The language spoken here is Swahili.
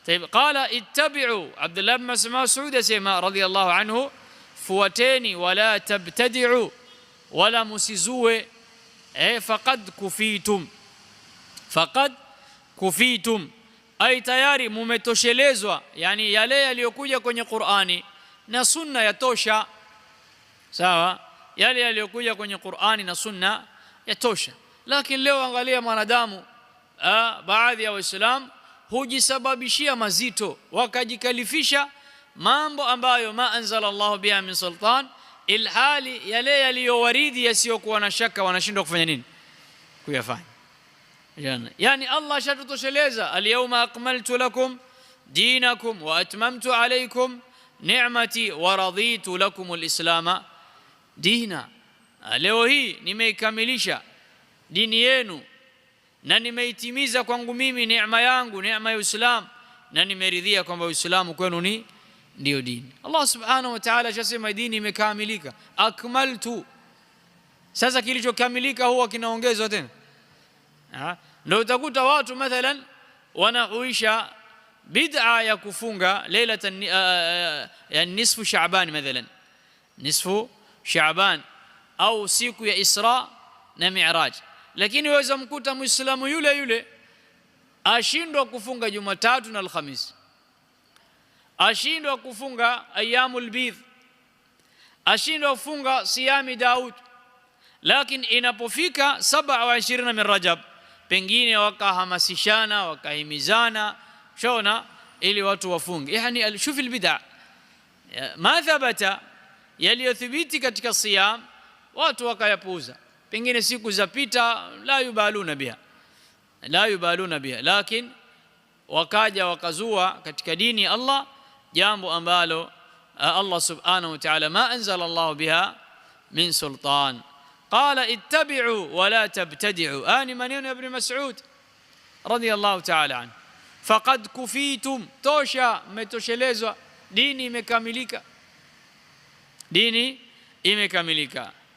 طيب قال اتبعوا عبد الله بن مسعود اسمع رضي الله عنه fuateni wala tabtadi'u wala musizue faqad kufitum ay tayari mumetoshelezwa, yani yale yaliyokuja kwenye Qur'ani na sunna yatosha. Sawa, yale yaliyokuja kwenye Qur'ani na sunna yatosha. Lakini leo angalia mwanadamu, baadhi ya waislamu hujisababishia mazito wakajikalifisha mambo ambayo ma anzala Allah biha min sultan, ilhali yale yaliyowaridi yasiyokuwa na shaka wanashindwa kufanya nini? Kuyafanya. Yani Allah shatutosheleza, al-yawma akmaltu lakum dinakum wa atmamtu alaykum ni'mati wa raditu lakum al-islam dina. Leo hii nimeikamilisha dini yenu na nimeitimiza kwangu mimi neema yangu, neema ya Uislamu, na nimeridhia kwamba Uislamu kwenu ni ndio dini. Allah subhanahu wa ta'ala ashasema dini imekamilika, akmaltu. Sasa kilichokamilika huwa kinaongezwa tena. Ndio utakuta watu mathalan wanahuisha bid'a ya kufunga lailatan ya nisfu Shaaban mathalan, nisfu Shaaban au siku ya Isra na Mi'raj, lakini waweza mkuta Muislamu yule yule ashindwa kufunga Jumatatu na Alhamisi, ashindwa kufunga ayyamul bidh, ashindwa kufunga siyami Daud, lakini inapofika 27 min Rajab pengine wakahamasishana wakahimizana shona ili watu wafunge. Yani shufi albid'a ma thabata, yaliyothibiti katika siyam watu wakayapuuza, pengine siku zapita la yubaluna biha, lakini wakaja wakazua katika dini Allah jambo ambalo Allah subhanahu wa ta'ala ma anzala Allah biha min sultan. Qala ittabi'u wa la tabtadi'u, ani maneno ibn Mas'ud radiyallahu ta'ala anhu. Faqad kufitum, tosha, mmetoshelezwa, dini imekamilika.